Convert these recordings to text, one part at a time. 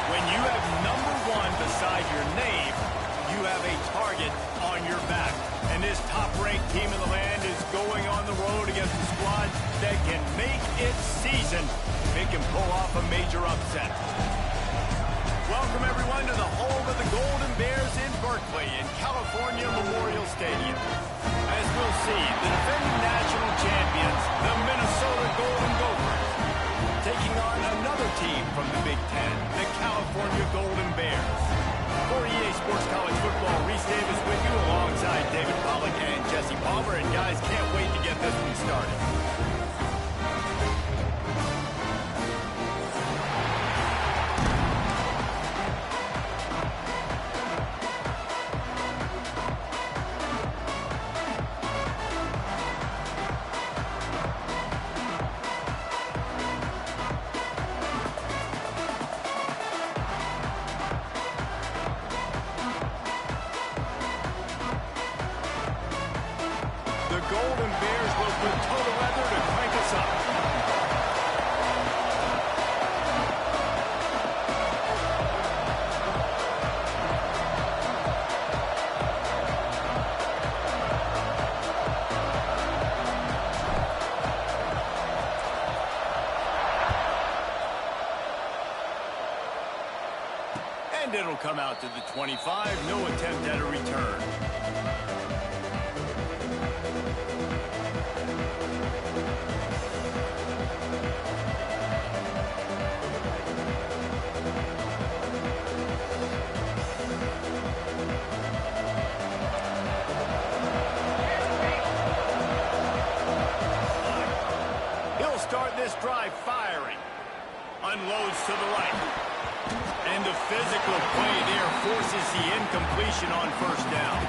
When you have #1 beside your name, you have a target on your back. And this top-ranked team in the land is going on the road against a squad that can make its season if it can pull off a major upset. Welcome, everyone, to the home of the Golden Bears in Berkeley in California Memorial Stadium. As we'll see, the defending national champions, the Minnesota Golden Gophers, taking on another team from the Big Ten, the California Golden Bears. For EA Sports College Football, Reese Davis with you alongside David Pollack and Jesse Palmer. And guys, can't wait to get this one started. The Golden Bears will put total leather to crank us up. And it'll come out to the 25. No attempt at a return. He'll start this drive firing. Unloads to the right. And the physical play there forces the incompletion on first down.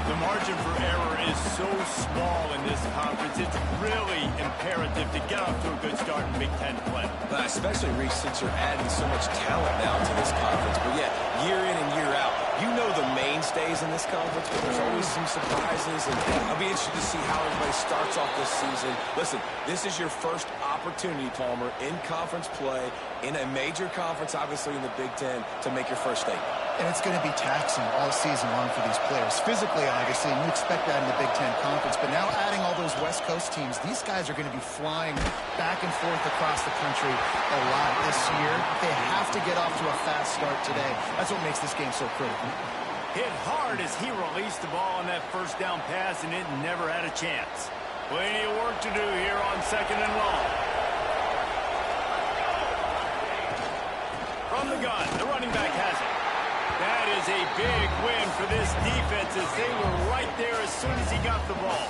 The margin for error is so small in this conference, it's really imperative to get off to a good start in Big Ten play. Especially, Reese, since you're adding so much talent now to this conference. But yeah, year in and year out, you know the mainstays in this conference, but there's always some surprises. And I'll be interested to see how everybody starts off this season. Listen, this is your first opportunity, Palmer, in conference play, in a major conference, obviously in the Big Ten, to make your first statement. And it's going to be taxing all season long for these players. Physically, obviously, and you expect that in the Big Ten Conference. But now adding all those West Coast teams, these guys are going to be flying back and forth across the country a lot this year. They have to get off to a fast start today. That's what makes this game so critical. Hit hard as he released the ball on that first down pass, and it never had a chance. Plenty of work to do here on 2nd and long. From the gun, the running back has it. That is a big win for this defense as they were right there as soon as he got the ball.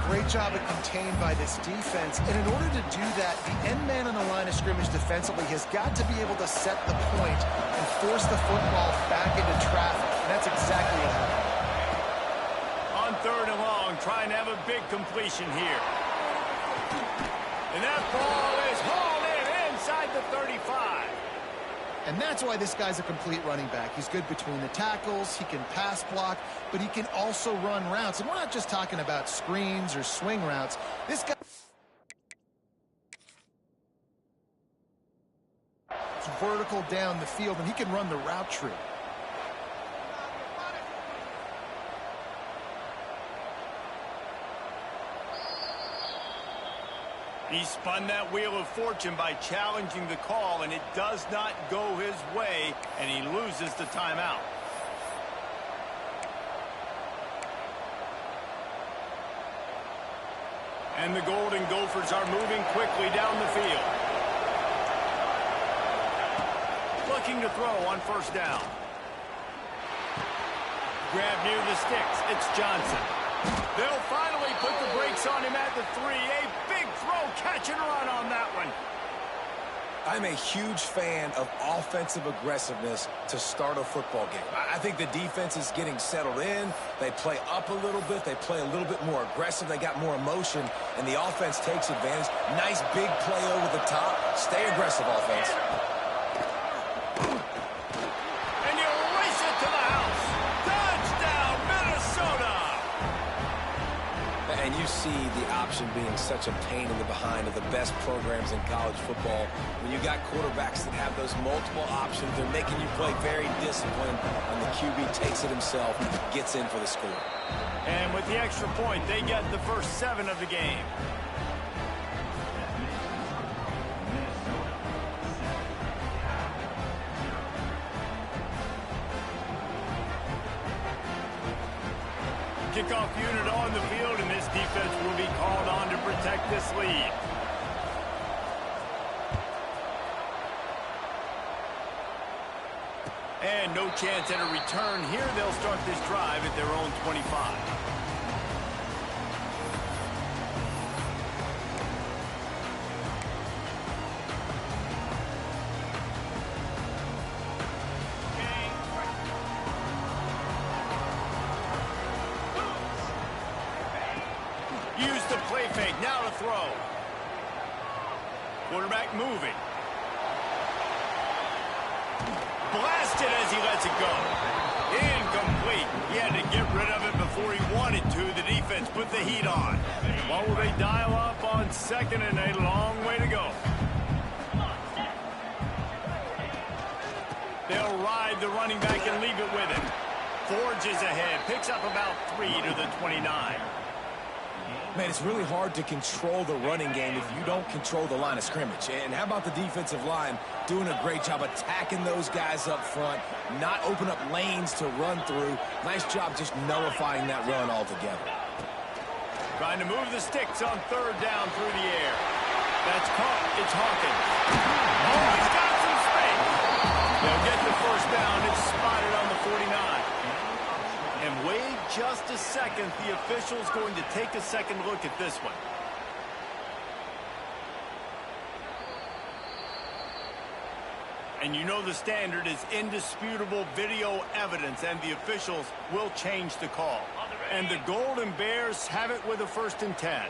Great job at contained by this defense. And in order to do that, the end man on the line of scrimmage defensively has got to be able to set the point and force the football back into traffic. And that's exactly what happened. On 3rd and long, trying to have a big completion here. And that ball is hauled in inside the 35. And that's why this guy's a complete running back. He's good between the tackles, he can pass block, but he can also run routes. And we're not just talking about screens or swing routes. This guy is vertical down the field, and he can run the route tree. He spun that wheel of fortune by challenging the call, and it does not go his way, and he loses the timeout. And the Golden Gophers are moving quickly down the field. Looking to throw on first down. Grab near the sticks. It's Johnson. They'll finally put the brakes on him at the 3. A big throw, catch and run on that one. I'm a huge fan of offensive aggressiveness to start a football game. I think the defense is getting settled in. They play up a little bit. They play a little bit more aggressive. They got more emotion, and the offense takes advantage. Nice big play over the top. Stay aggressive, offense. And you race it to the house. Touchdown, Minnesota! And you see the option being such a pain in the behind of the best programs in college football. When you got quarterbacks that have those multiple options, they're making you play very disciplined, and the QB takes it himself, gets in for the score. And with the extra point, they get the first 7 of the game. Kickoff unit on the field, and this defense will be called on to protect this lead. And no chance at a return here. They'll start this drive at their own 25. Use the play fake, now to throw. Quarterback moving. Blasted as he lets it go. Incomplete. He had to get rid of it before he wanted to. The defense Let's put the heat on. What will they dial up on second and a long way to go? They'll ride the running back and leave it with him. Forges ahead, picks up about 3 to the 29. Man, it's really hard to control the running game if you don't control the line of scrimmage. And how about the defensive line doing a great job attacking those guys up front, not open up lanes to run through. Nice job just nullifying that run altogether. Trying to move the sticks on third down through the air. That's caught. It's Hawkins. Oh, he's got some space. They'll get the first down. It's spotted on the 49. And wait just a second. The official's going to take a second look at this one. And you know the standard is indisputable video evidence, and the officials will change the call. And the Golden Bears have it with a 1st and 10.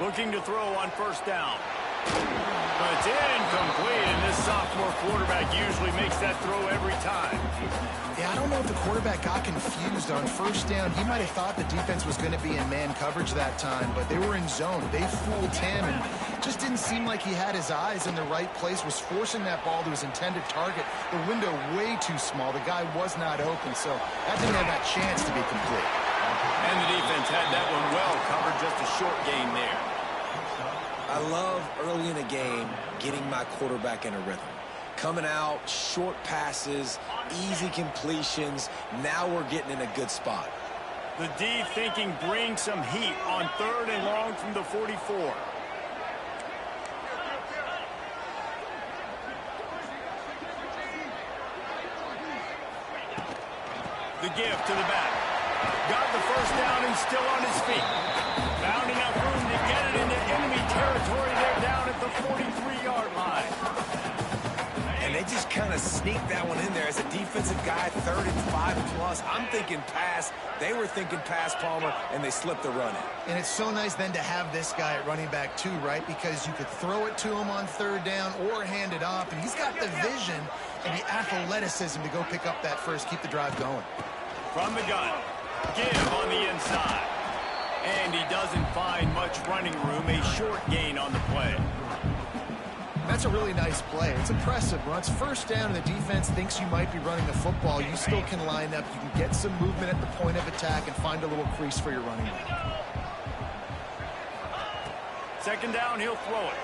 Looking to throw on first down. But it's incomplete, and this sophomore quarterback usually makes that throw every time. Yeah, I don't know if the quarterback got confused on first down. He might have thought the defense was going to be in man coverage that time, but they were in zone. They fooled him, and just didn't seem like he had his eyes in the right place, was forcing that ball to his intended target. The window way too small. The guy was not open, so that didn't have that chance to be complete. And the defense had that one well covered, just a short gain there. I love early in a game getting my quarterback in a rhythm. Coming out, short passes, easy completions. Now we're getting in a good spot. The D thinking bring some heat on 3rd and long from the 44. The give to the back. Got the first down and still on his feet. Found enough room to get it into enemy territory. They're down at the 43-yard line. And they just kind of sneaked that one in there as a defensive guy, 3rd and 5+. I'm thinking pass. They were thinking pass, Palmer, and they slipped the run in. And it's so nice then to have this guy at running back too, right? Because you could throw it to him on 3rd down or hand it off, and he's got the vision and the athleticism to go pick up that first, keep the drive going. From the gun, give on the inside. And he doesn't find much running room, a short gain on the play. That's a really nice play. It's impressive. When it's first down and the defense thinks you might be running the football, you still can line up. You can get some movement at the point of attack and find a little crease for your running back. 2nd down, he'll throw it.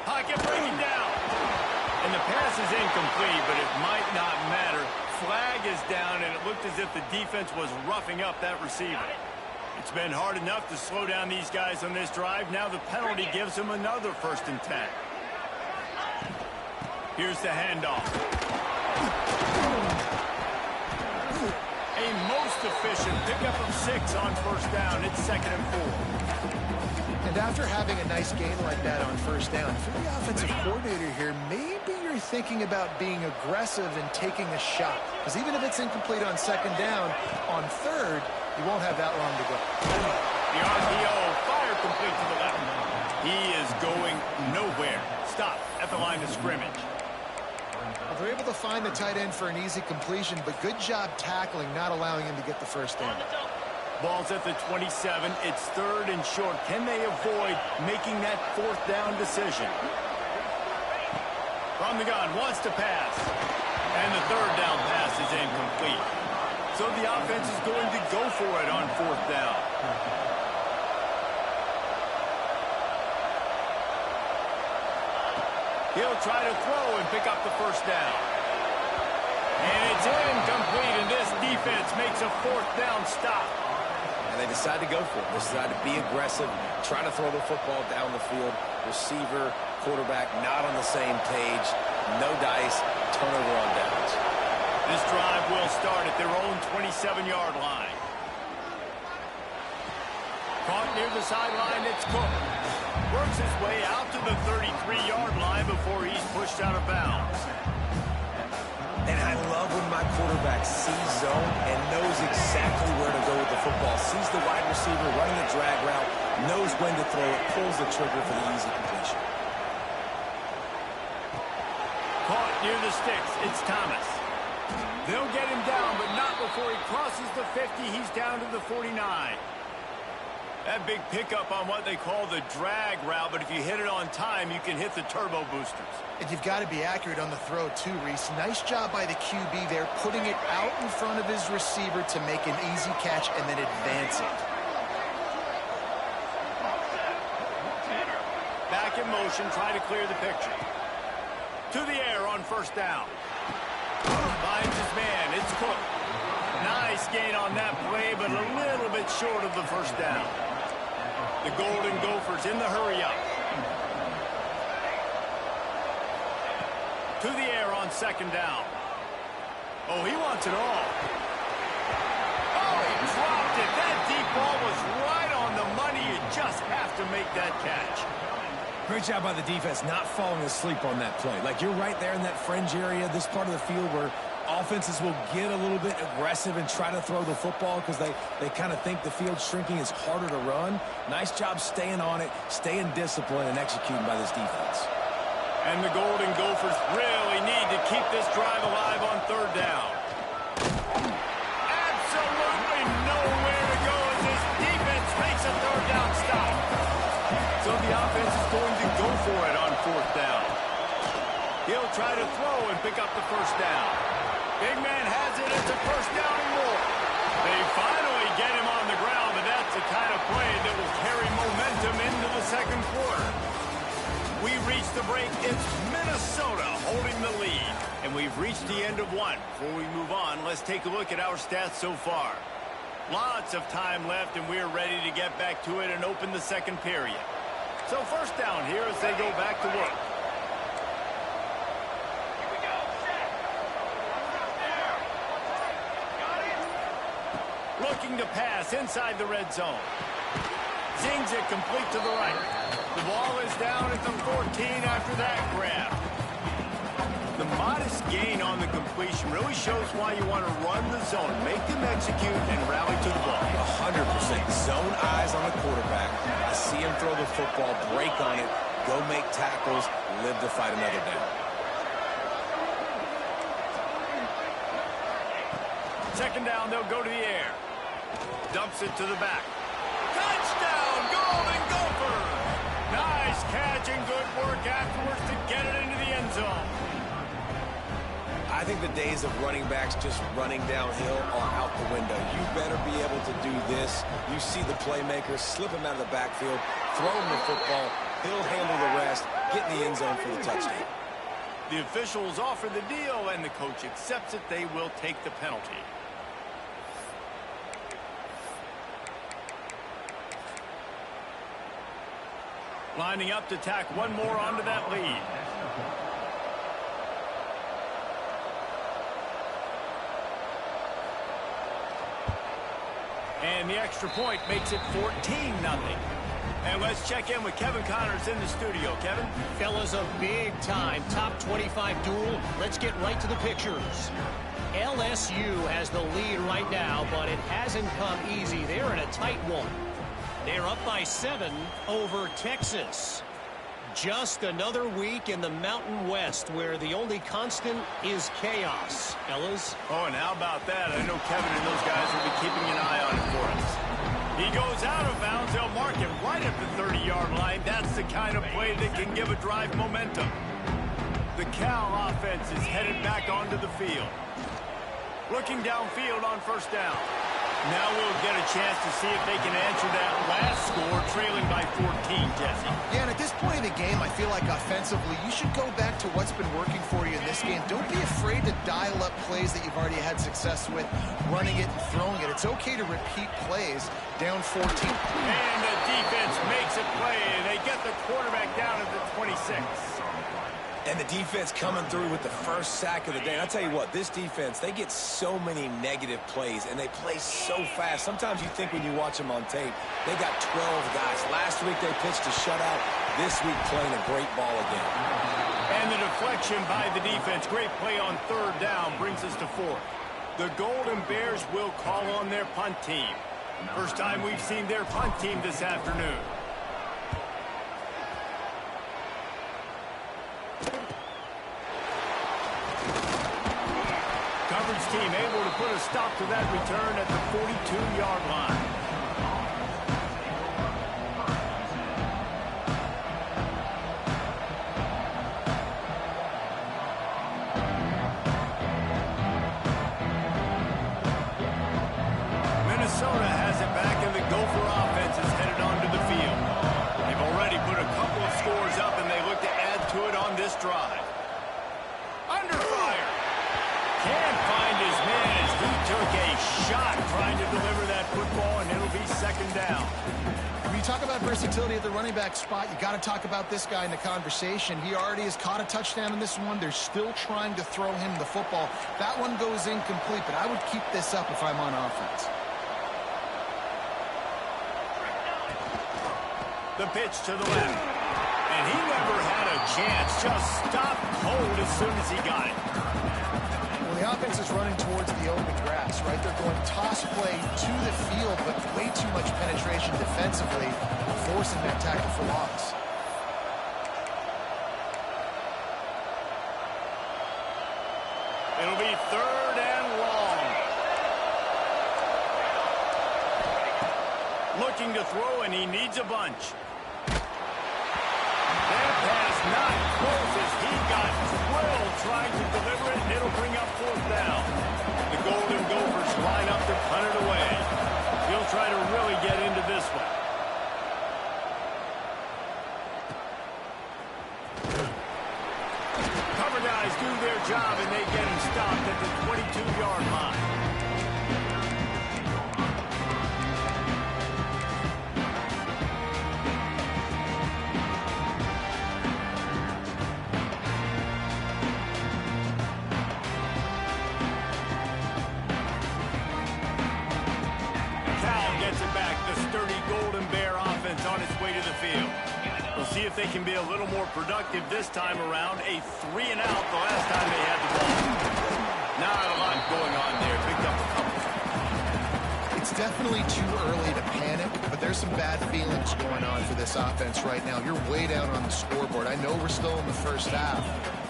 Pocket breaking down. And the pass is incomplete, but it might not matter. Flag is down, and it looked as if the defense was roughing up that receiver. It's been hard enough to slow down these guys on this drive. Now the penalty gives them another 1st and 10. Here's the handoff. A most efficient pickup of 6 on first down. It's 2nd and 4. And after having a nice gain like that on first down, for the offensive coordinator here, maybe you're thinking about being aggressive and taking a shot. Because even if it's incomplete on 2nd down, on 3rd, you won't have that long to go. The RPO fire complete to the left. He is going nowhere. Stop at the line of scrimmage. They're able to find the tight end for an easy completion, but good job tackling, not allowing him to get the first down. Ball's at the 27. It's 3rd and short. Can they avoid making that 4th down decision? From the gun, wants to pass. And the 3rd down pass is incomplete. So the offense is going to go for it on 4th down. He'll try to throw and pick up the first down. And it's incomplete, and this defense makes a 4th down stop. And they decide to go for it. They decide to be aggressive, try to throw the football down the field. Receiver, quarterback not on the same page. No dice, turnover on downs. This drive will start at their own 27-yard line. Caught near the sideline, it's Cook. Works his way out to the 33-yard line before he's pushed out of bounds. And I love when my quarterback sees zone and knows exactly where to go with the football. Sees the wide receiver running the drag route, knows when to throw it, pulls the trigger for the easy completion. Caught near the sticks, it's Thomas. They'll get him down, but not before he crosses the 50. He's down to the 49. That big pickup on what they call the drag route, but if you hit it on time, you can hit the turbo boosters. And you've got to be accurate on the throw, too, Reese. Nice job by the QB there, putting it out in front of his receiver to make an easy catch and then advance it. Back in motion, try to clear the picture. To the air on first down. Finds his man. It's Cook. Nice gain on that play, but a little bit short of the first down. The Golden Gophers in the hurry-up. To the air on second down. Oh, he wants it all. Oh, he dropped it. That deep ball was right on the money. You just have to make that catch. Great job by the defense not falling asleep on that play. Like, you're right there in that fringe area, this part of the field where offenses will get a little bit aggressive and try to throw the football because they kind of think the field's shrinking, is harder to run. Nice job staying on it, staying disciplined, and executing by this defense. And the Golden Gophers really need to keep this drive alive on third down. Absolutely nowhere to go as this defense makes a third down stop. So the offense is going to go for it on fourth down. He'll try to throw and pick up the first down. Big man has it. It's a first down and more. They finally get him on the ground, but that's the kind of play that will carry momentum into the second quarter. We reach the break. It's Minnesota holding the lead. And we've reached the end of one. Before we move on, let's take a look at our stats so far. Lots of time left, and we're ready to get back to it and open the second period. So first down here as they go back to work. Looking to pass inside the red zone. Zings it complete to the right. The ball is down at the 14 after that grab. The modest gain on the completion really shows why you want to run the zone, make them execute, and rally to the ball. 100% zone eyes on the quarterback. I see him throw the football, break on it, go make tackles, live to fight another down. Second down, they'll go to the air. Dumps it to the back. Touchdown, Golden Gophers! Nice catch and good work afterwards to get it into the end zone. I think the days of running backs just running downhill are out the window. You better be able to do this. You see the playmaker, slip him out of the backfield, throw him the football, he'll handle the rest, get in the end zone for the touchdown. The officials offer the deal, and the coach accepts it. They will take the penalty. Lining up to tack one more onto that lead. And the extra point makes it 14-0. And let's check in with Kevin Connors in the studio. Kevin? Fellas, a big-time top 25 duel. Let's get right to the pictures. LSU has the lead right now, but it hasn't come easy. They're in a tight one. They're up by 7 over Texas. Just another week in the Mountain West where the only constant is chaos. Fellas? Oh, and how about that? I know Kevin and those guys will be keeping an eye on it for us. He goes out of bounds. They'll mark him right at the 30-yard line. That's the kind of play that can give a drive momentum. The Cal offense is headed back onto the field. Looking downfield on first down. Now we'll get a chance to see if they can answer that last score, trailing by 14, Jesse. Yeah, and at this point in the game, I feel like offensively, you should go back to what's been working for you in this game. Don't be afraid to dial up plays that you've already had success with, running it and throwing it. It's okay to repeat plays down 14. And the defense makes a play. They get the quarterback down at the 26. And the defense coming through with the first sack of the day. And I'll tell you what, this defense, they get so many negative plays, and they play so fast. Sometimes you think when you watch them on tape, they got 12 guys. Last week they pitched a shutout. This week playing a great ball again. And the deflection by the defense. Great play on third down brings us to fourth. The Golden Bears will call on their punt team. First time we've seen their punt team this afternoon. coverage team able to put a stop to that return at the 42-yard line. Minnesota has it back, and the Gopher offense is headed onto the field. They've already put a couple of scores up, and they look to add to it on this drive. Under fire. Can't find his man as he took a shot trying to deliver that football, and it'll be second down. When you talk about versatility at the running back spot, you got to talk about this guy in the conversation. He already has caught a touchdown in this one. They're still trying to throw him the football. That one goes incomplete, but I would keep this up if I'm on offense. The pitch to the left. And he never had a chance. Just stopped cold as soon as he got it. Well, the offense is running towards the open grass, right? They're going toss play to the field, but way too much penetration defensively, forcing that tackle for loss. It'll be third and long. Looking to throw, and he needs a bunch. That pass not close as he got drilled trying to deliver it, and it'll bring up fourth down. The Golden Gophers line up to punt it away. He'll try to really get into this one. Cover guys do their job, and they get him stopped at the 22-yard line. See if they can be a little more productive this time around. A 3-and-out the last time they had the ball. Not a lot going on there. Picked up a couple. It's definitely too early to panic, but there's some bad feelings going on for this offense right now. You're way down on the scoreboard. I know we're still in the first half,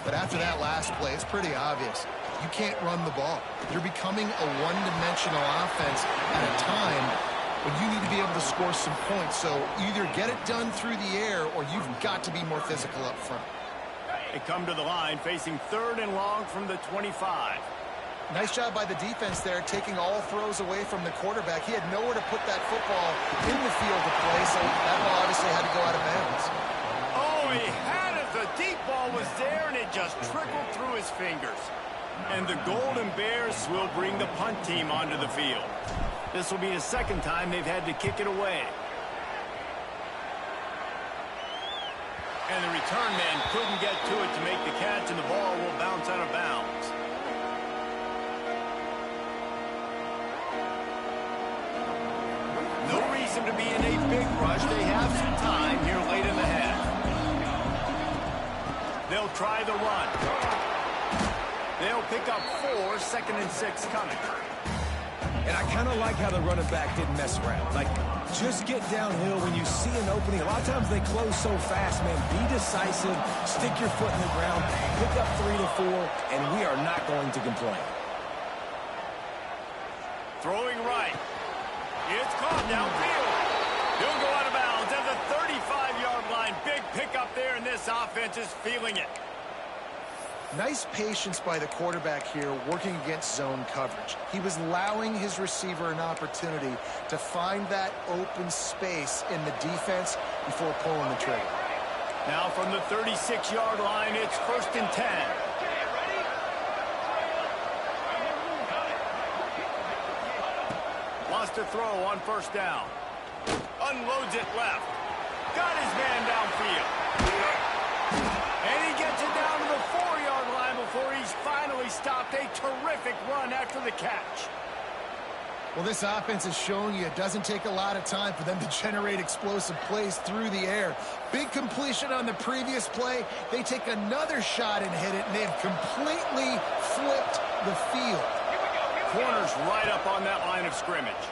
but after that last play, it's pretty obvious. You can't run the ball. You're becoming a one-dimensional offense at a time when you need to be able to score some points. So either get it done through the air or you've got to be more physical up front. They come to the line facing third and long from the 25. Nice job by the defense there, taking all throws away from the quarterback. He had nowhere to put that football in the field to play, so that ball obviously had to go out of bounds. Oh, he had it. The deep ball was there, and it just trickled through his fingers. And the Golden Bears will bring the punt team onto the field. This will be the second time they've had to kick it away. And the return man couldn't get to it to make the catch, and the ball will bounce out of bounds. No reason to be in a big rush. They have some time here late in the half. They'll try the run. They'll pick up 4, 2nd and 6 coming. And I kind of like how the running back didn't mess around. Like, just get downhill when you see an opening. A lot of times they close so fast, man. Be decisive, stick your foot in the ground, pick up 3 to 4, and we are not going to complain. Throwing right. It's caught downfield. He'll go out of bounds at the 35-yard line. Big pickup there, and this offense is feeling it. Nice patience by the quarterback here working against zone coverage. He was allowing his receiver an opportunity to find that open space in the defense before pulling the trigger. Now from the 36-yard line, it's 1st and 10. Wants to throw on 1st down. Unloads it left. Got his man downfield. And he gets it down to the 4-yard line before he's finally stopped. A terrific run after the catch. Well, this offense is showing you it doesn't take a lot of time for them to generate explosive plays through the air. Big completion on the previous play. They take another shot and hit it, and they've completely flipped the field. Corner's right up on that line of scrimmage.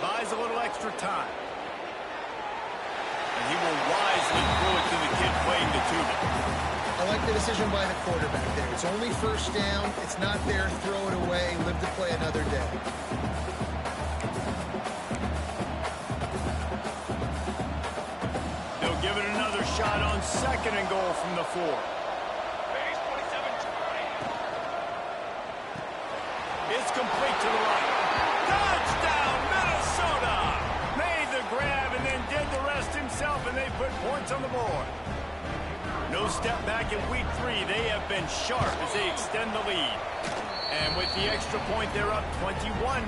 Buys a little extra time. And he will wisely throw it to the kid playing the tuba. I like the decision by the quarterback there. It's only first down. It's not there. Throw it away. Live to play another day. They'll give it another shot on 2nd and goal from the 4. It's complete to the right. Touchdown, Minnesota! Made the grab and then did the rest himself, and they put points on the board. No step back in week 3. They have been sharp as they extend the lead. And with the extra point, they're up 21-0.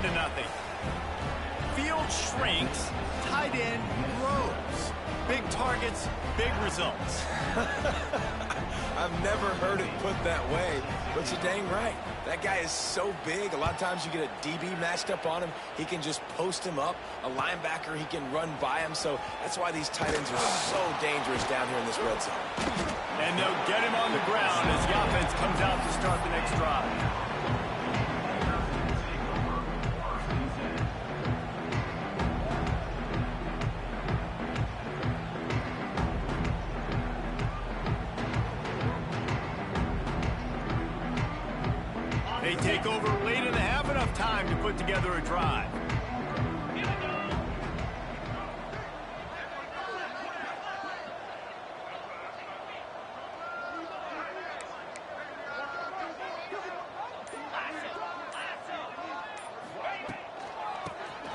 Field shrinks, tight end grows. Big targets, big results. I've never heard it put that way, but you're dang right. That guy is so big. A lot of times you get a DB matched up on him. He can just post him up. A linebacker, he can run by him. So that's why these tight ends are so dangerous down here in this red zone. And they'll get him on the ground as the offense comes out to start the next drive. They take over late and have enough time to put together a drive.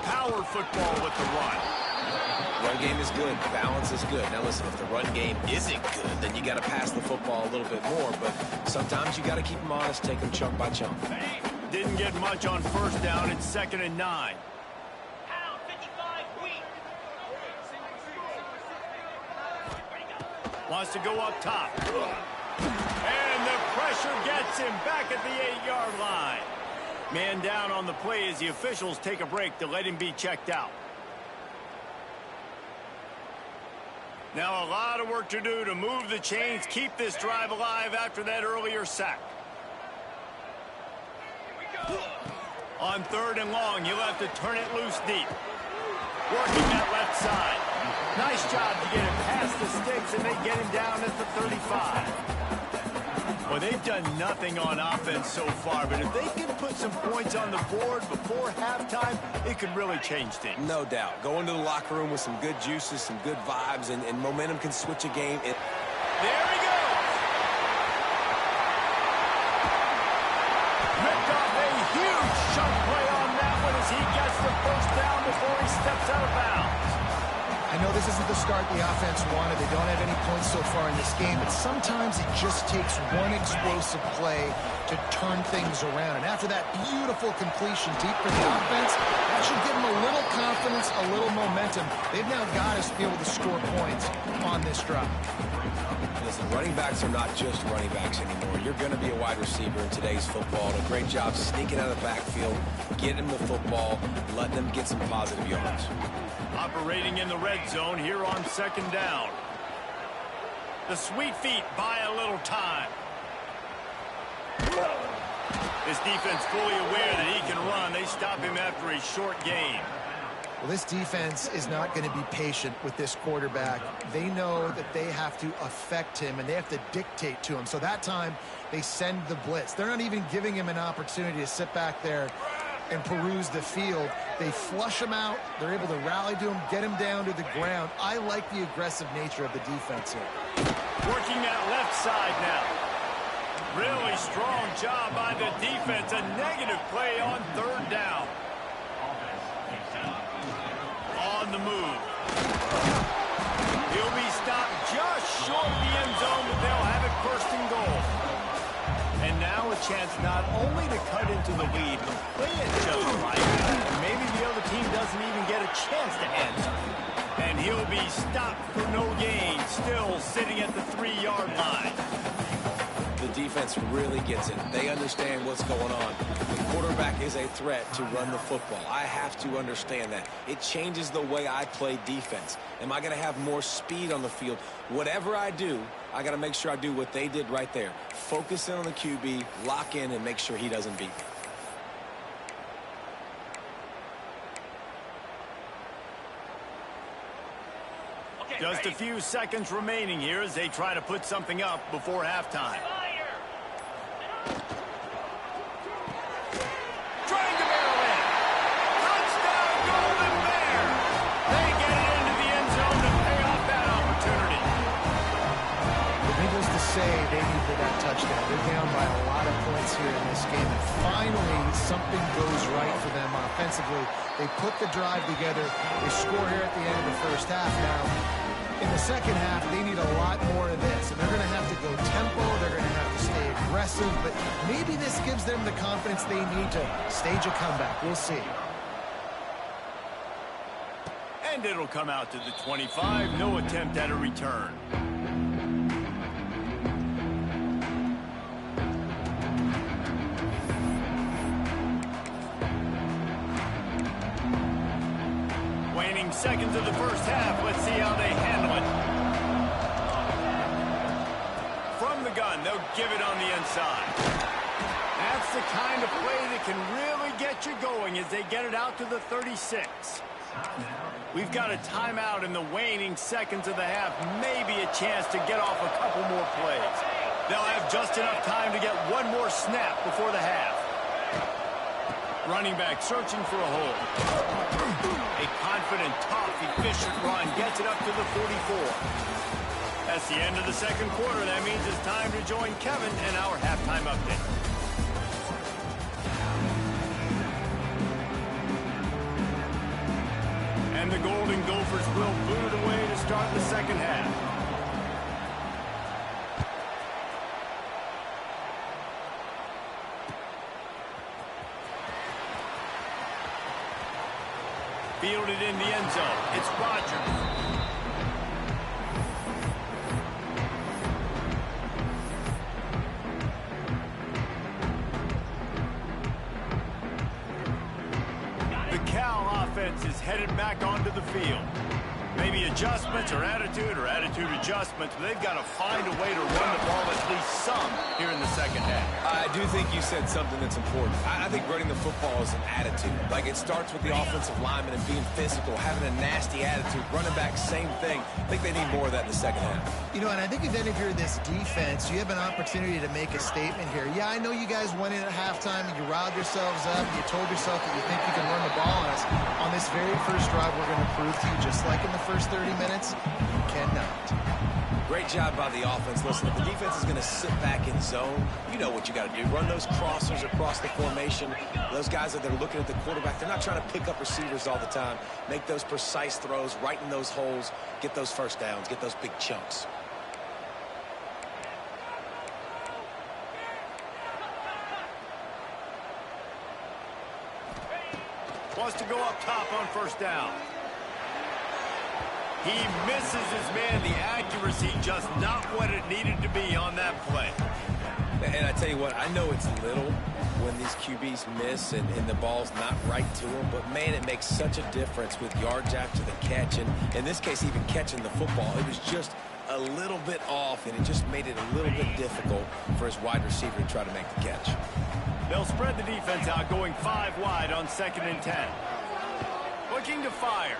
Power football with the run. Run game is good. Balance is good. Now listen, if the run game isn't good, then you got to pass the football a little bit more. But sometimes you got to keep them honest, take them chunk by chunk. Didn't get much on first down. It's 2nd and 9. Wants to go up top. And the pressure gets him back at the 8-yard line. Man down on the play as the officials take a break to let him be checked out. Now a lot of work to do to move the chains, keep this drive alive after that earlier sack. On 3rd and long, you'll have to turn it loose deep. Working that left side. Nice job to get him past the sticks, and they get him down at the 35. Well, they've done nothing on offense so far, but if they can put some points on the board before halftime, it could really change things. No doubt. Go into the locker room with some good juices, some good vibes, and momentum can switch a game. There he goes! Ripped off a huge chunk play on that one as he gets the first down before he steps out of bounds. I know this isn't the start the offense wanted. They don't have any points so far in this game, but sometimes it just takes one explosive play to turn things around. And after that beautiful completion deep for the offense, that should give them a little confidence, a little momentum. They've now got us to be able to score points on this drive. Listen, running backs are not just running backs anymore. You're going to be a wide receiver in today's football. And a great job sneaking out of the backfield, getting the football, letting them get some positive yards. Operating in the red zone here on 2nd down. The Sweet Feet buy a little time. This defense fully aware that he can run. They stop him after a short gain. Well, this defense is not going to be patient with this quarterback. They know that they have to affect him, and they have to dictate to him. So that time, they send the blitz. They're not even giving him an opportunity to sit back there and peruse the field. They flush him out. They're able to rally to him, get him down to the ground. I like the aggressive nature of the defense here. Working that left side now. Really strong job by the defense. A negative play on 3rd down. On the move. He'll be stopped just short of the end zone, but they'll have it 1st and goal. And now a chance not only to cut into the lead, but play it just right. And maybe the other team doesn't even get a chance to answer. And he'll be stopped for no gain, still sitting at the 3-yard line. The defense really gets it. They understand what's going on. The quarterback is a threat to run the football. I have to understand that. It changes the way I play defense. Am I going to have more speed on the field? Whatever I do, I got to make sure I do what they did right there. Focus in on the QB, lock in, and make sure he doesn't beat me. Just a few seconds remaining here as they try to put something up before halftime. Trying to barrel in. Touchdown, Golden Bear! They get it into the end zone to pay off that opportunity. Needless to say, they needed that touchdown. They're down by a lot of points here in this game. And finally, something goes right for them offensively. They put the drive together. They score here at the end of the first half. Now, in the second half, they need a lot more of this. And they're going to have to go tempo. They're going to have to stay aggressive. But maybe this gives them the confidence they need to stage a comeback. We'll see. And it'll come out to the 25. No attempt at a return. Waning seconds of the first half. Let's see how they handle it. From the gun, they'll give it on the inside. That's the kind of play that can really get you going as they get it out to the 36. We've got a timeout in the waning seconds of the half. Maybe a chance to get off a couple more plays. They'll have just enough time to get one more snap before the half. Running back searching for a hole. A confident, tough, efficient run gets it up to the 44. That's the end of the second quarter. That means it's time to join Kevin and our halftime update. And the Golden Gophers will boot it away to start the second half. Fielded in the end zone. It's Rodgers. The Cal offense is headed back onto the field. Maybe adjustments or attitude adjustments, but they've got to find a way to run the ball at least some here in the second half. I do think you said something that's important. I think running the football is an attitude. Like, it starts with the offensive lineman and being physical, having a nasty attitude. Running back, same thing. I think they need more of that in the second half. You know, and I think if any of you are this defense, you have an opportunity to make a statement here. Yeah, I know you guys went in at halftime and you riled yourselves up. You told yourself that you think you can run the ball on us. On this very first drive, we're going to prove to you, just like in the first 30 minutes, you cannot. Great job by the offense. Listen, if the defense is going to sit back in zone, you know what you got to do. Run those crossers across the formation. Those guys that they're looking at the quarterback, they're not trying to pick up receivers all the time. Make those precise throws, right in those holes, get those first downs, get those big chunks. Wants to go up top on first down. He misses his man. The accuracy just not what it needed to be on that play. And I tell you what, I know it's little when these QBs miss and the ball's not right to them, but man, it makes such a difference with yards after the catch. And in this case, even catching the football, it was just a little bit off, and it just made it a little bit difficult for his wide receiver to try to make the catch. They'll spread the defense out, going 5 wide on 2nd and 10. Looking to fire.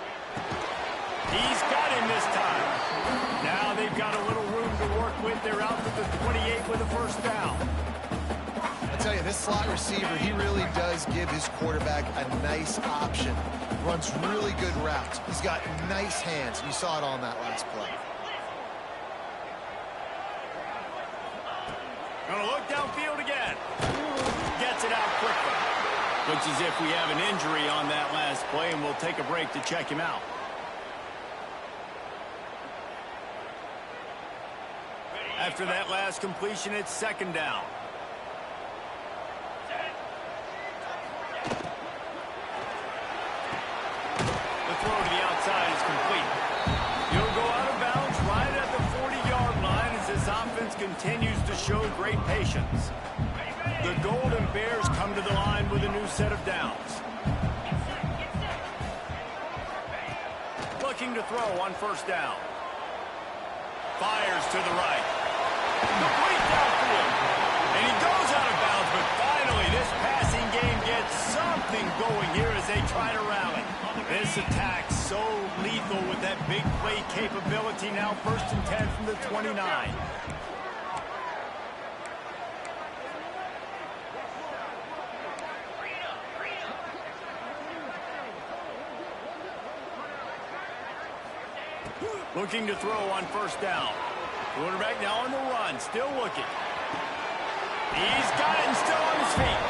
He's got him this time. Now they've got a little room to work with. They're out to the 28 with a first down. I tell you, this slot receiver, he really does give his quarterback a nice option. Runs really good routes. He's got nice hands. You saw it on that last play. Gonna look downfield again. Gets it out quickly. Looks as if we have an injury on that last play, and we'll take a break to check him out. After that last completion, it's 2nd down. The throw to the outside is complete. He'll go out of bounds right at the 40-yard line as this offense continues to show great patience. The Golden Bears come to the line with a new set of downs. Looking to throw on first down. Fires to the right. Complete downfield. And he goes out of bounds, but finally this passing game gets something going here as they try to rally. This attack so lethal with that big play capability. Now 1st and 10 from the 29. Looking to throw on 1st down. Quarterback now on the run, still looking. He's got it and still on his feet.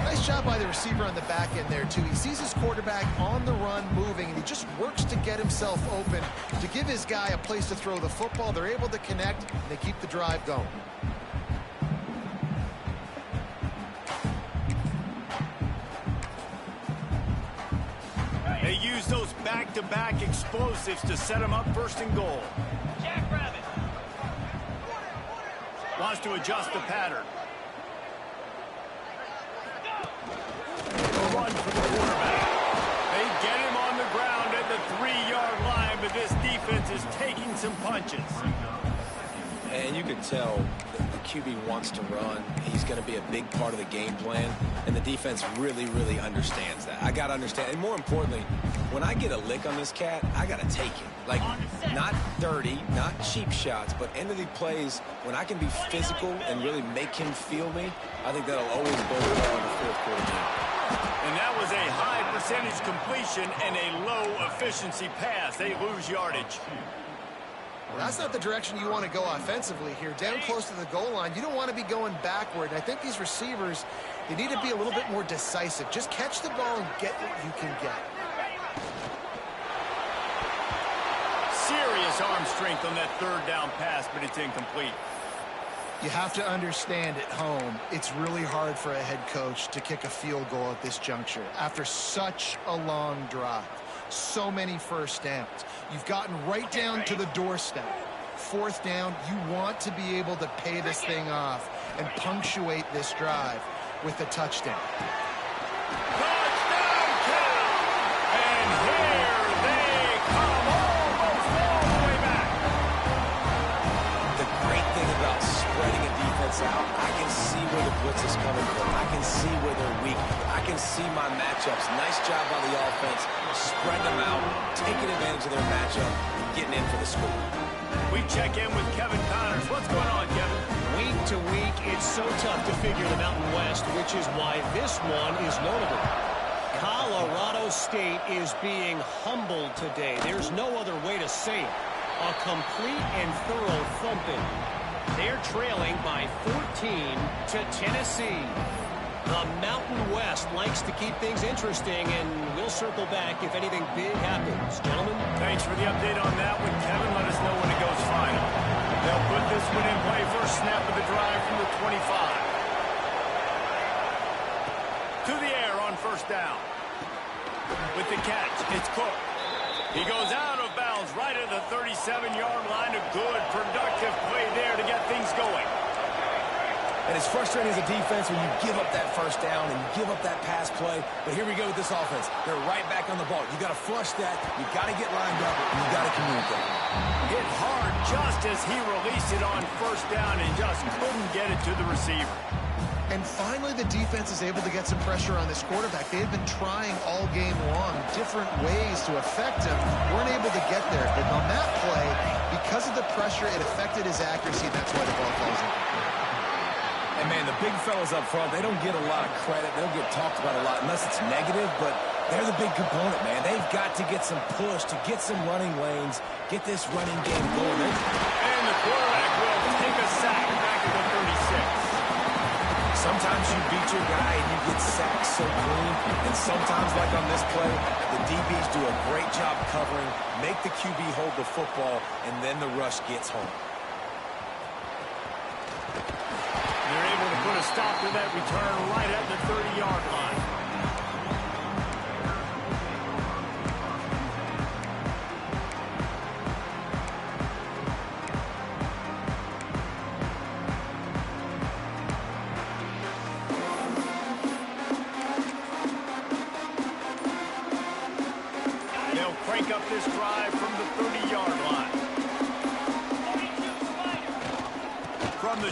Nice job by the receiver on the back end there, too. He sees his quarterback on the run moving, and he just works to get himself open to give his guy a place to throw the football. They're able to connect, and they keep the drive going. They use those back-to-back explosives to set him up 1st and goal. Jackrabbit wants to adjust the pattern. A run for the quarterback. They get him on the ground at the 3-yard line, but this defense is taking some punches. And you can tell the QB wants to run. He's going to be a big part of the game plan, and the defense really, really understands that. I got to understand, and more importantly, when I get a lick on this cat, I got to take it. Like, not dirty, not cheap shots, but end of the plays, when I can be physical and really make him feel me, I think that'll always bode well in the 4th quarter game. And that was a high percentage completion and a low efficiency pass. They lose yardage. Well, that's not the direction you want to go offensively here. Down close to the goal line, you don't want to be going backward. And I think these receivers, they need to be a little bit more decisive. Just catch the ball and get what you can get. Serious arm strength on that 3rd down pass, but it's incomplete. You have to understand at home, it's really hard for a head coach to kick a field goal at this juncture after such a long drive. So many 1st downs. You've gotten right down to the doorstep. 4th down, you want to be able to pay this thing off and punctuate this drive with a touchdown. Touchdown count! And here they come, almost all the way back. The great thing about spreading a defense out, I can see where the blitz is coming from. I can see where they're weak. I can see my matchups. Nice job by the offense. Spread them out, taking advantage of their matchup, getting in for the score. We check in with Kevin Connors. What's going on, Kevin? Week to week, it's so tough to figure the Mountain West, which is why this one is notable. Colorado State is being humbled today. There's no other way to say it. A complete and thorough thumping. They're trailing by 14 to Tennessee. The Mountain West likes to keep things interesting, and we'll circle back if anything big happens. Gentlemen? Thanks for the update on that one, Kevin. Let us know when it goes final. They'll put this one in play. 1st snap of the drive from the 25. To the air on 1st down. With the catch, it's Cook. He goes out of bounds right at the 37-yard line. A good, productive play there to get things going. And it's frustrating as a defense when you give up that 1st down and you give up that pass play. But here we go with this offense. They're right back on the ball. You got to flush that. You got to get lined up. And you got to communicate. Hit hard just as he released it on 1st down and just couldn't get it to the receiver. And finally, the defense is able to get some pressure on this quarterback. They have been trying all game long different ways to affect him. Weren't able to get there. But on that play, because of the pressure, it affected his accuracy. That's why the ball falls in. And, man, the big fellas up front, they don't get a lot of credit. They don't get talked about a lot unless it's negative, but they're the big component, man. They've got to get some push, to get some running lanes, get this running game going. And the quarterback will take a sack back at the 36. Sometimes you beat your guy and you get sacked so clean, and sometimes, like on this play, the DBs do a great job covering, make the QB hold the football, and then the rush gets home. They're able to put a stop to that return right at the 30-yard line. They'll crank up this drive from the 30-yard line. From the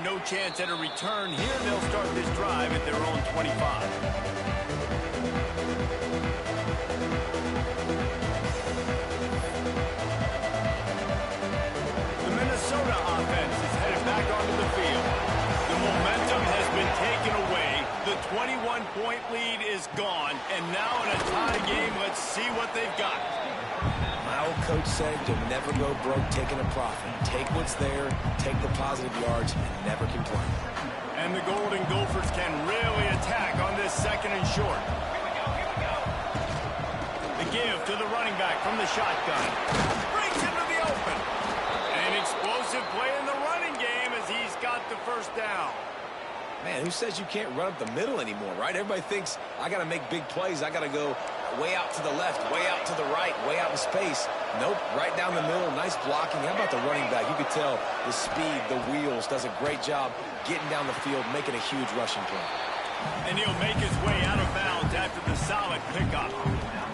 find no chance at a return here. They'll start this drive at their own 25. The Minnesota offense is headed back onto the field. The momentum has been taken away. The 21-point lead is gone. And now in a tie game, let's see what they've got. My old coach said you'll never go broke taking a profit. Take what's there, take the positive yards, and never complain. And the Golden Gophers can really attack on this second and short. The give to the running back from the shotgun. Brings him to the open. An explosive play in the running game as he's got the first down. Man, who says you can't run up the middle anymore, right? Everybody thinks I got to make big plays. I got to go way out to the left, way out to the right, way out in space. Nope, right down the middle, nice blocking. How about the running back? You could tell the speed, the wheels, does a great job getting down the field, making a huge rushing play. And he'll make his way out of bounds after the solid pickup.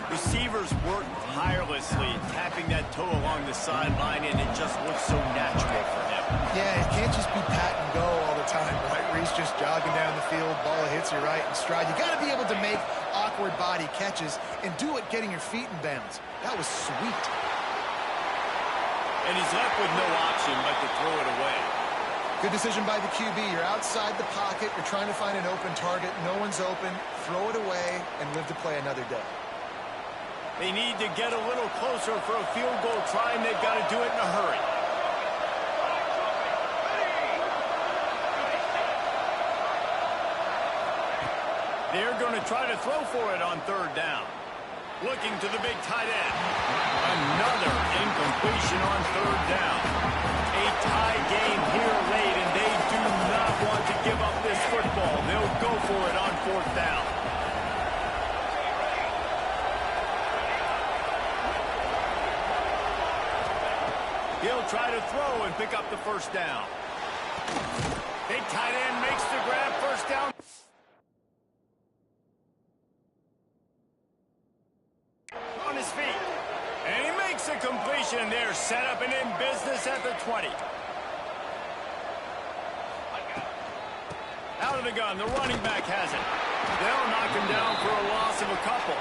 Receivers work tirelessly, tapping that toe along the sideline, and it just looks so natural for him. Yeah, it can't just be pat and go all the time, right? Where he's just jogging down the field, ball hits you right in stride. You got to be able to make awkward body catches and do it getting your feet in bounds. That was sweet. And he's left with no option but to throw it away. Good decision by the QB. You're outside the pocket. You're trying to find an open target. No one's open. Throw it away and live to play another day. They need to get a little closer for a field goal try, and they've got to do it in a hurry. They're going to try to throw for it on third down. Looking to the big tight end. Another incompletion on third down. A tie game here late, and they do not want to give up this football. They'll go for it on fourth down. He'll try to throw and pick up the first down. Big tight end makes the grab, first down. On his feet. And he makes a completion there, set up and in business at the 20. Out of the gun, the running back has it. They'll knock him down for a loss of a couple.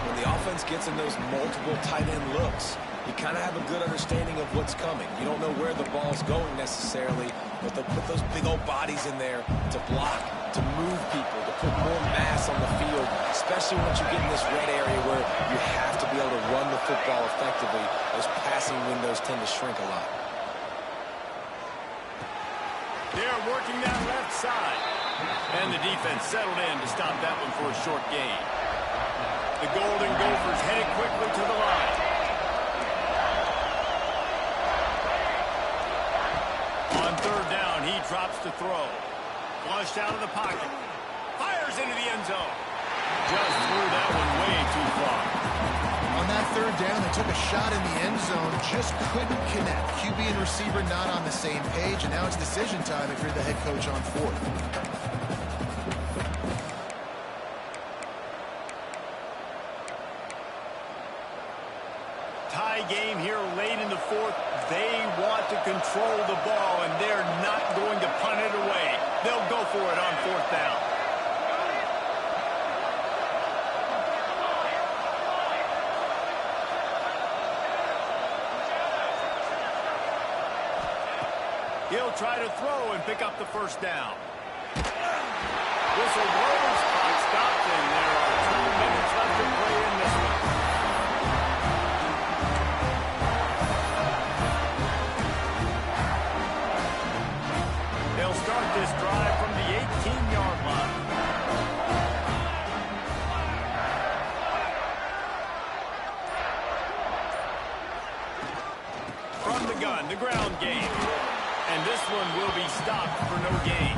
When the offense gets in those multiple tight end looks, you kind of have a good understanding of what's coming. You don't know where the ball's going necessarily, but they'll put those big old bodies in there to block, to move people, to put more mass on the field, especially once you get in this red area where you have to be able to run the football effectively. Those passing windows tend to shrink a lot. They're working that left side. And the defense settled in to stop that one for a short gain. The Golden Gophers headed quickly to the line. On third down, he drops to throw. Flushed out of the pocket. Fires into the end zone. Just threw that one way too far. On that third down, they took a shot in the end zone, just couldn't connect. QB and receiver not on the same page, and now it's decision time if you're the head coach on fourth. Tie game here late in the fourth. They want to control the ball, and they're not going to punt it away. They'll go for it on fourth down. He'll try to throw and pick up the first down. Whistle blows, clock stopped, and there are 2 minutes left to play in this one. They'll start this drive from the 18-yard line. From the gun, the ground game. And this one will be stopped for no gain.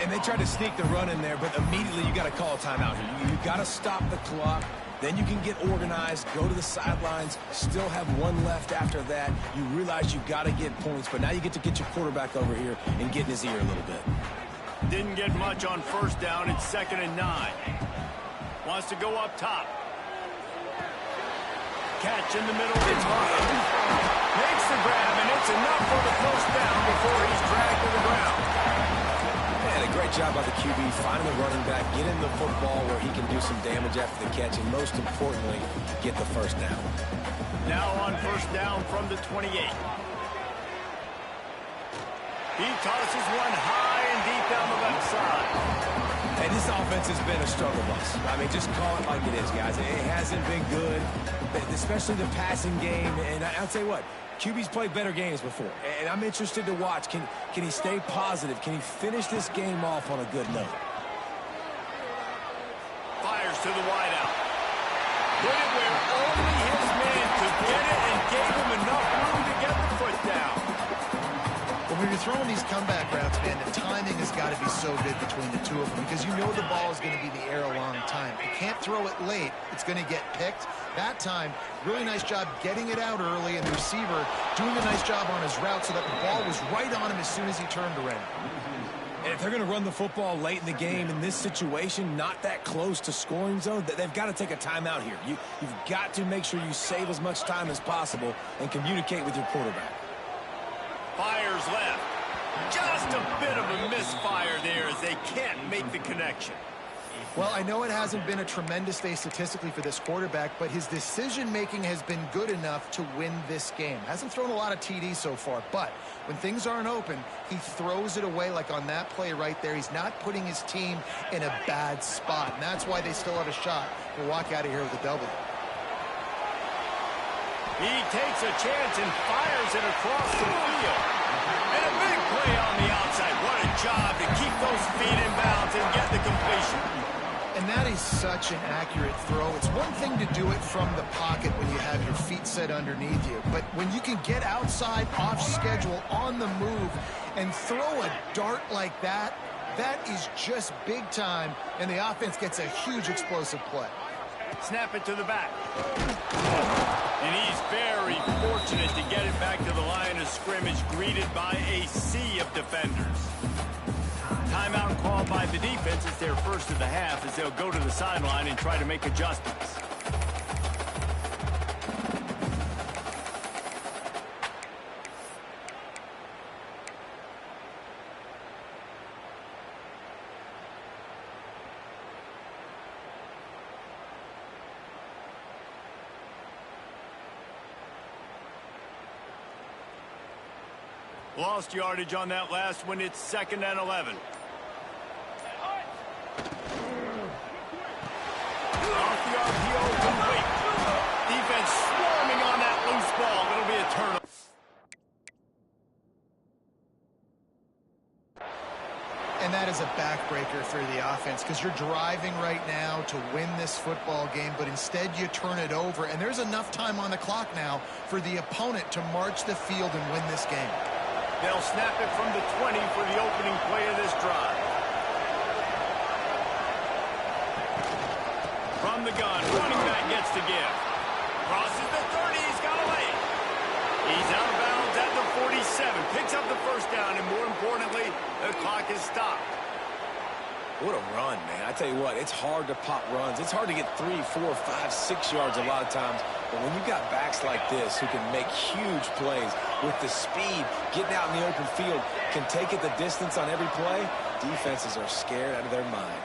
And they tried to sneak the run in there, but immediately you got to call a timeout here. You got to stop the clock. Then you can get organized, go to the sidelines, still have one left after that. You realize you got to get points, but now you get to get your quarterback over here and get in his ear a little bit. Didn't get much on first down. It's 2nd and 9. Wants to go up top. Catch in the middle. It's high. Makes the grab, and it's enough for the first down before he's great job by the QB, finding the running back, getting the football where he can do some damage after the catch, and most importantly, get the first down. Now on first down from the 28. He tosses one high and deep down the left side. And this offense has been a struggle bus. I mean, just call it like it is, guys. It hasn't been good, especially the passing game. And I'll tell you what, QB's played better games before. And I'm interested to watch. Can he stay positive? Can he finish this game off on a good note? Fires to the wideout. Put it where only his man could get it and gave him enough room to get the foot down. But when you're throwing these comeback routes, man, the timing has got to be so good between the two of them because you know the ball is going to be in the air a long time. You can't throw it late. It's going to get picked. That time, really nice job getting it out early, and the receiver doing a nice job on his route so that the ball was right on him as soon as he turned around. And if they're going to run the football late in the game in this situation, not that close to scoring zone, they've got to take a timeout here. You've got to make sure you save as much time as possible and communicate with your quarterback. Fires left. Just a bit of a misfire there as they can't make the connection. Well, I know it hasn't been a tremendous day statistically for this quarterback, but his decision-making has been good enough to win this game. Hasn't thrown a lot of TDs so far, but when things aren't open, he throws it away like on that play right there. He's not putting his team in a bad spot, and that's why they still have a shot to walk out of here with a W. He takes a chance and fires it across the field. And a big play on the outside. What a job to keep those feet in bounds and get the completion. And that is such an accurate throw. It's one thing to do it from the pocket when you have your feet set underneath you, but when you can get outside, off schedule, on the move, and throw a dart like that, that is just big time, and the offense gets a huge explosive play. Snap it to the back. And he's very fortunate to get it back to the line of scrimmage, greeted by a sea of defenders. Timeout called by the defense. It's their first of the half as they'll go to the sideline and try to make adjustments. Lost yardage on that last one. It's 2nd and 11. Off the RPO, complete. Defense swarming on that loose ball. It'll be a turnover. And that is a backbreaker for the offense because you're driving right now to win this football game, but instead you turn it over, and there's enough time on the clock now for the opponent to march the field and win this game. They'll snap it from the 20 for the opening play of this drive. From the gun, running back gets to give. Crosses the 30, he's got a lane. He's out of bounds at the 47. Picks up the first down, and more importantly, the clock is stopped. What a run, man. I tell you what, it's hard to pop runs. It's hard to get 3, 4, 5, 6 yards a lot of times. But when you've got backs like this who can make huge plays with the speed, getting out in the open field, can take it the distance on every play, defenses are scared out of their mind.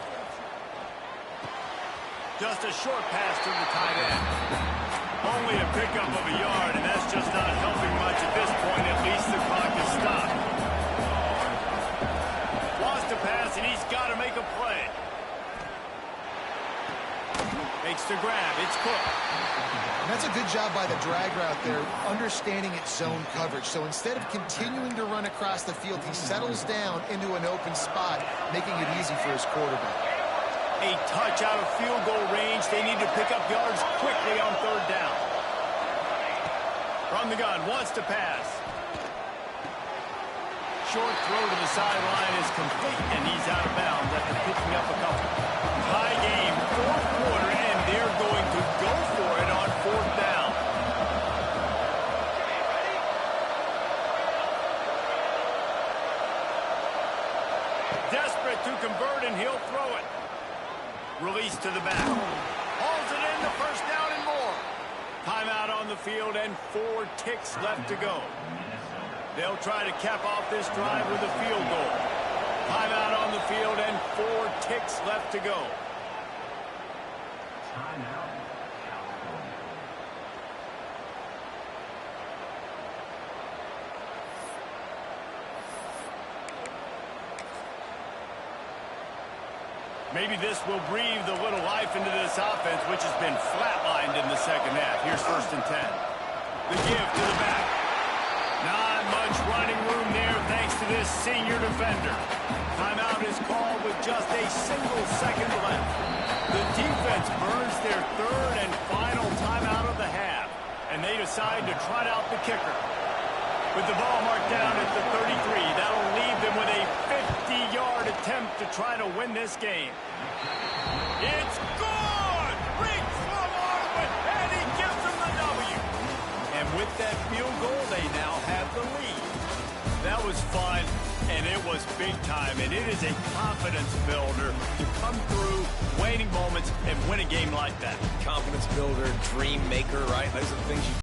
Just a short pass to the tight end. Only a pickup of a yard, and that's just not helping much at this point. At least the clock is stopped. Lost a pass, and he's got to make a play. Makes the grab. It's Cook. And that's a good job by the drag route there, understanding its zone coverage. So instead of continuing to run across the field, he settles down into an open spot, making it easy for his quarterback. A touch out of field goal range. They need to pick up yards quickly on 3rd down. From the gun, wants to pass. Short throw to the sideline is complete, and he's out of bounds after picking up a couple. Tie game, 4th quarter, and they're going to go for it on 4th down. Desperate to convert, and he'll throw it. Release to the back. Hauls it in, the first down and more. Timeout on the field and 4 ticks left to go. They'll try to cap off this drive with a field goal. Timeout on the field and 4 ticks left to go. Timeout. Maybe this will breathe a little life into this offense, which has been flatlined in the second half. Here's 1st and 10. The give to the back. Not much running room there thanks to this senior defender. Timeout is called with just a single second left. The defense burns their 3rd and final timeout of the half, and they decide to trot out the kicker. With the ball marked down at the 33, that'll leave them with a 50-yard attempt to try to win this game. It's good! Reach from Arwin, and he gives them the W. And with that field goal, they now have the lead. That was fun, and it was big time, and it is a confidence builder to come through waning moments and win a game like that. Confidence builder, dream maker, right? Those are the things you